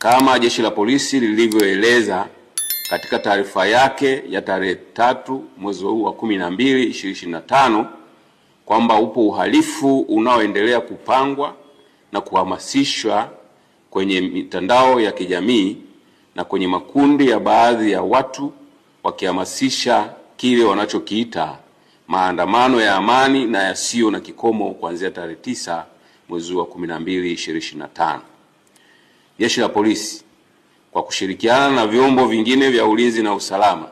kama Jeshi la Polisi lilivyoeleza katika taarifa yake ya tarehe 3 mwezi huu wa 12 2025 kwamba upo uhalifu unaoendelea kupangwa na kuhamasishwa kwenye mitandao ya kijamii na kwenye makundi ya baadhi ya watu wakihamasisha kile wanachokiita maandamano ya amani na yasiyo na kikomo kuanzia tarehe 9 mwezi wa 12 2025. Jeshi la Polisi kwa kushirikiana na vyombo vingine vya ulinzi na usalama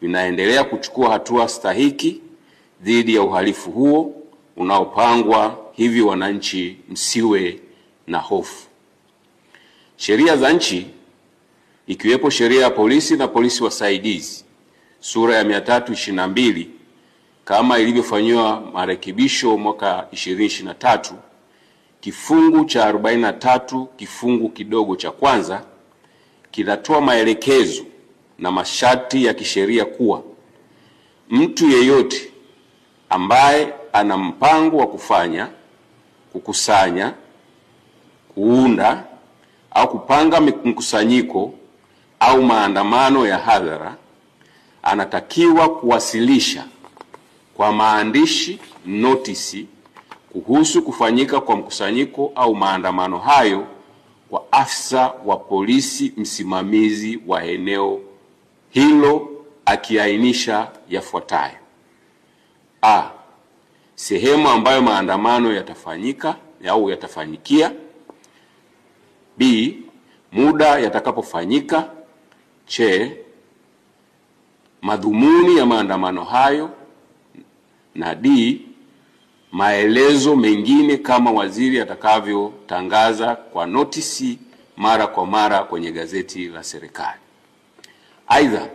vinaendelea kuchukua hatua stahiki dhidi ya uhalifu huo unaopangwa, hivi wananchi msiwe na hofu. Sheria za nchi ikiwepo sheria ya polisi na polisi wasaidizi sura ya 322 kama ilivyofanywa marekebisho mwaka 2023 kifungu cha 43 kifungu kidogo cha kwanza kinatoa maelekezo na masharti ya kisheria kuwa mtu yeyote ambaye ana mpango wa kufanya, kukusanya, kuunda au kupanga mkusanyiko au maandamano ya hadhara anatakiwa kuwasilisha kwa maandishi notisi kuhusu kufanyika kwa mkusanyiko au maandamano hayo kwa afisa wa polisi msimamizi wa eneo hilo, akiainisha yafuatayo: A, sehemu ambayo maandamano yatafanyika au yatafanyikia; B, muda yatakapofanyika; C, madhumuni ya maandamano hayo; na D, maelezo mengine kama waziri atakavyotangaza kwa notisi mara kwa mara kwenye gazeti la serikali. Aidha,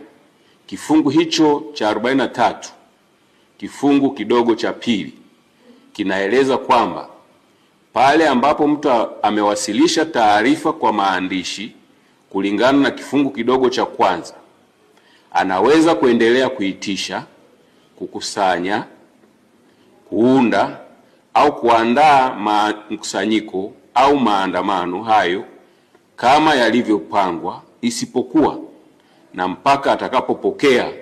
kifungu hicho cha 43 kifungu kidogo cha pili kinaeleza kwamba pale ambapo mtu amewasilisha taarifa kwa maandishi kulingana na kifungu kidogo cha kwanza, anaweza kuendelea kuitisha, kukusanya, kuunda au kuandaa mkusanyiko au maandamano hayo kama yalivyopangwa, isipokuwa na mpaka atakapopokea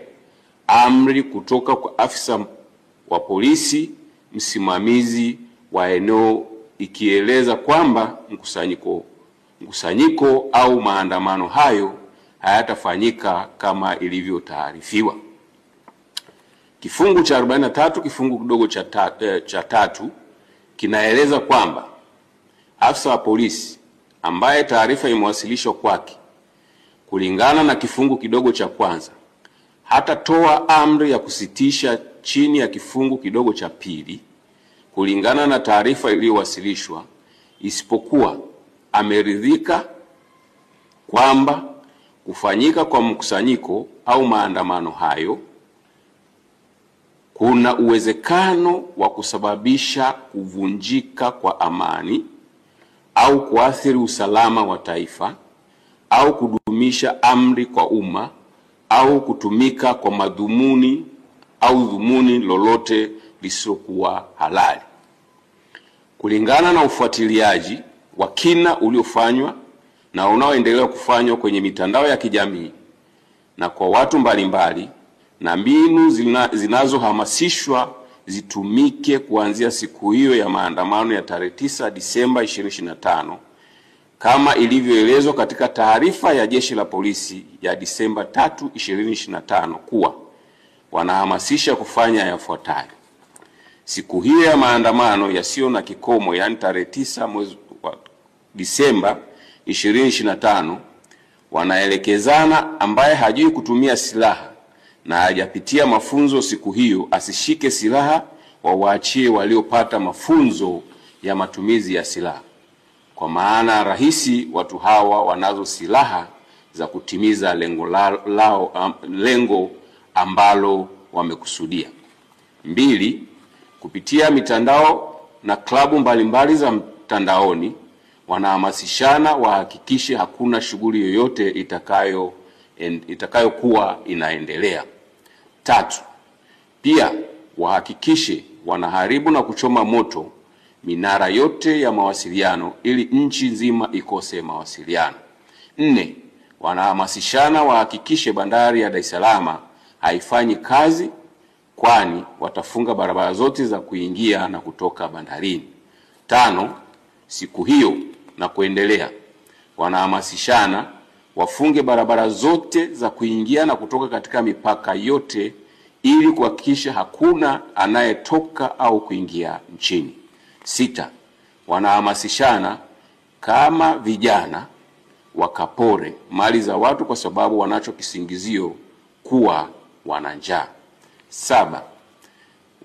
amri kutoka kwa afisa wa polisi msimamizi wa eneo ikieleza kwamba mkusanyiko au maandamano hayo hayatafanyika kama ilivyotaarifiwa. Kifungu cha 43 kifungu kidogo cha tatu kinaeleza kwamba afisa wa polisi ambaye taarifa imewasilishwa kwake kulingana na kifungu kidogo cha kwanza hatatoa amri ya kusitisha chini ya kifungu kidogo cha pili kulingana na taarifa iliyowasilishwa, isipokuwa ameridhika kwamba kufanyika kwa mkusanyiko au maandamano hayo kuna uwezekano wa kusababisha kuvunjika kwa amani au kuathiri usalama wa taifa au kudumisha amri kwa umma au kutumika kwa madhumuni au dhumuni lolote lisilokuwa halali. Kulingana na ufuatiliaji wa kina uliofanywa na unaoendelea kufanywa kwenye mitandao ya kijamii na kwa watu mbalimbali, na mbinu zinazohamasishwa zitumike kuanzia siku hiyo ya maandamano ya tarehe 9 Disemba 2025 kama ilivyoelezwa katika taarifa ya Jeshi la Polisi ya Disemba 3 2025 kuwa wanahamasisha kufanya yafuatayo: siku hiyo ya maandamano yasiyo na kikomo, yani tarehe 9 mwezi wa Disemba 2025, wanaelekezana ambaye hajui kutumia silaha na hajapitia mafunzo siku hiyo asishike silaha, wawaachie waliopata mafunzo ya matumizi ya silaha, kwa maana rahisi watu hawa wanazo silaha za kutimiza lengo ambalo wamekusudia. 2, kupitia mitandao na klabu mbalimbali za mtandaoni wanahamasishana wahakikishe hakuna shughuli yoyote itakayokuwa inaendelea. 3, pia wahakikishe wanaharibu na kuchoma moto minara yote ya mawasiliano ili nchi nzima ikose mawasiliano. 4. Wanahamasishana wahakikishe bandari ya Dar es Salaam haifanyi kazi, kwani watafunga barabara zote za kuingia na kutoka bandarini. 5. Siku hiyo na kuendelea, wanahamasishana wafunge barabara zote za kuingia na kutoka katika mipaka yote ili kuhakikisha hakuna anayetoka au kuingia nchini. 6. Wanahamasishana kama vijana wakapore mali za watu kwa sababu wanacho kisingizio kuwa wana njaa. 7.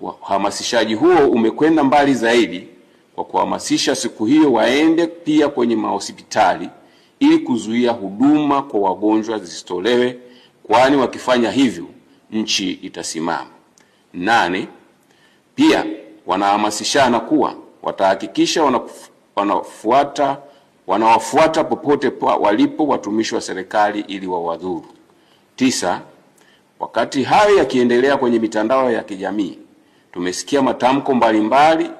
Uhamasishaji huo umekwenda mbali zaidi kwa kuhamasisha siku hiyo waende pia kwenye mahospitali ili kuzuia huduma kwa wagonjwa zisitolewe, kwani wakifanya hivyo nchi itasimama. 8. Pia wanahamasishana kuwa watahakikisha wanawafuata popote walipo watumishi wa serikali ili wawadhuru. 9. Wakati hayo yakiendelea kwenye mitandao ya kijamii, tumesikia matamko mbalimbali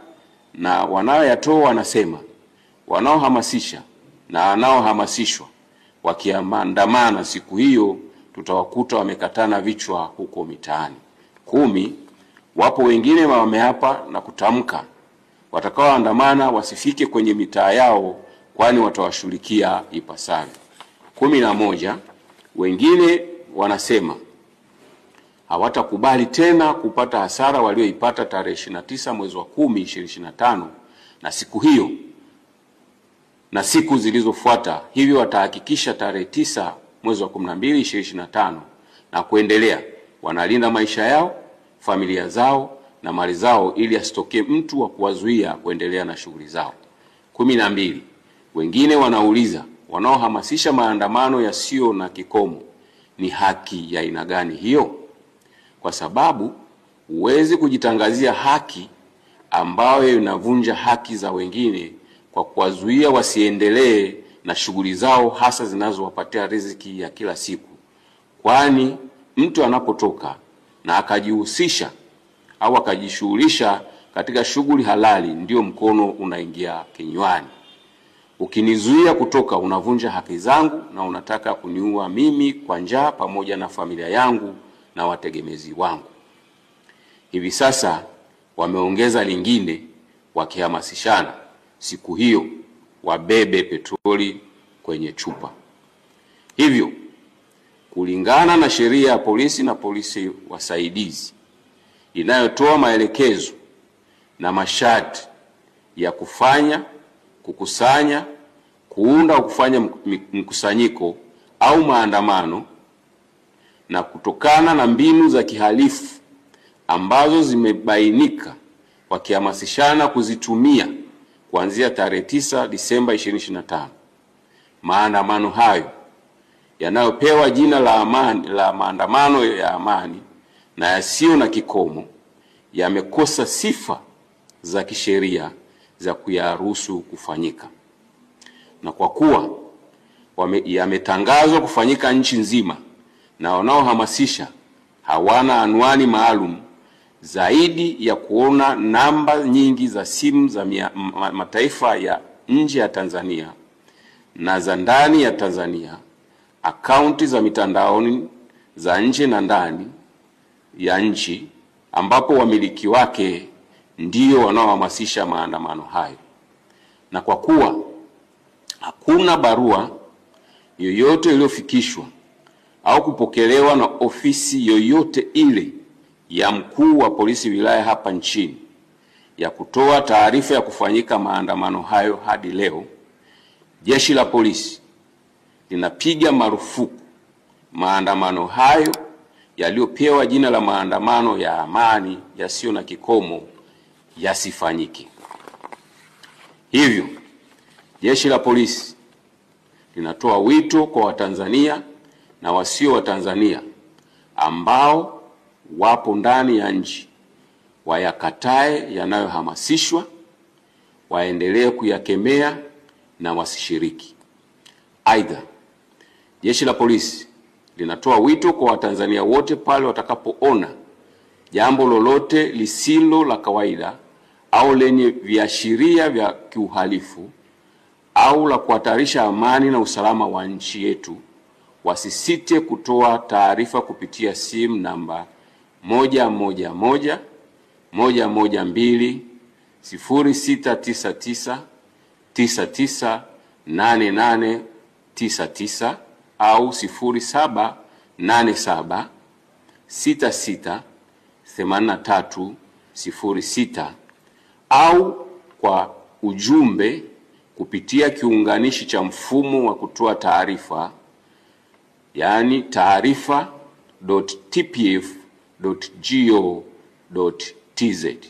na wanaoyatoa wanasema wanaohamasisha na wanaohamasishwa wakiandamana siku hiyo tutawakuta wamekatana vichwa huko mitaani. 10. Wapo wengine wameapa na kutamka watakaoandamana wasifike kwenye mitaa yao, kwani watawashughulikia ipasavyo. 11. Wengine wanasema hawatakubali tena kupata hasara walioipata tarehe 29 mwezi wa 10 2025 na siku hiyo na siku zilizofuata, hivyo watahakikisha tarehe 9 mwezi wa 12 2025 na kuendelea wanalinda maisha yao, familia zao na mali zao ili asitokee mtu wa kuwazuia kuendelea na shughuli zao. 12. Wengine wanauliza wanaohamasisha maandamano yasiyo na kikomo ni haki ya aina gani hiyo? Kwa sababu huwezi kujitangazia haki ambayo inavunja haki za wengine kwa kuwazuia wasiendelee na shughuli zao hasa zinazowapatia riziki ya kila siku, kwani mtu anapotoka na akajihusisha au akajishughulisha katika shughuli halali ndio mkono unaingia kinywani. Ukinizuia kutoka unavunja haki zangu na unataka kuniua mimi kwa njaa pamoja na familia yangu na wategemezi wangu. Hivi sasa wameongeza lingine wakihamasishana siku hiyo wabebe petroli kwenye chupa. Hivyo kulingana na sheria ya polisi na polisi wasaidizi inayotoa maelekezo na masharti ya kufanya, kukusanya, kuunda au kufanya mkusanyiko au maandamano, na kutokana na mbinu za kihalifu ambazo zimebainika wakihamasishana kuzitumia kuanzia tarehe 9 Disemba 2025, maandamano hayo yanayopewa jina la maandamano ya amani na yasiyo na kikomo yamekosa sifa za kisheria za kuyaruhusu kufanyika. Na kwa kuwa yametangazwa kufanyika nchi nzima na wanaohamasisha hawana anwani maalum zaidi ya kuona namba nyingi za simu za mataifa ya nje ya Tanzania na za ndani ya Tanzania, akaunti za mitandaoni za nje na ndani ya nchi ambapo wamiliki wake ndio wanaohamasisha maandamano hayo, na kwa kuwa hakuna barua yoyote iliyofikishwa au kupokelewa na ofisi yoyote ile ya mkuu wa polisi wilaya hapa nchini ya kutoa taarifa ya kufanyika maandamano hayo hadi leo, Jeshi la Polisi linapiga marufuku maandamano hayo yaliyopewa jina la maandamano ya amani yasiyo na kikomo yasifanyike. Hivyo Jeshi la Polisi linatoa wito kwa Watanzania na wasio Watanzania ambao wapo ndani ya nchi wayakatae yanayohamasishwa, waendelee kuyakemea na wasishiriki. Aidha, Jeshi la Polisi linatoa wito kwa Watanzania wote pale watakapoona jambo lolote lisilo la kawaida au lenye viashiria vya kiuhalifu au la kuhatarisha amani na usalama wa nchi yetu wasisite kutoa taarifa kupitia simu namba 111 112 0699 998899 au 0787 66 8306 au kwa ujumbe kupitia kiunganishi cha mfumo wa kutoa taarifa, yani taarifa.tpf.go.tz.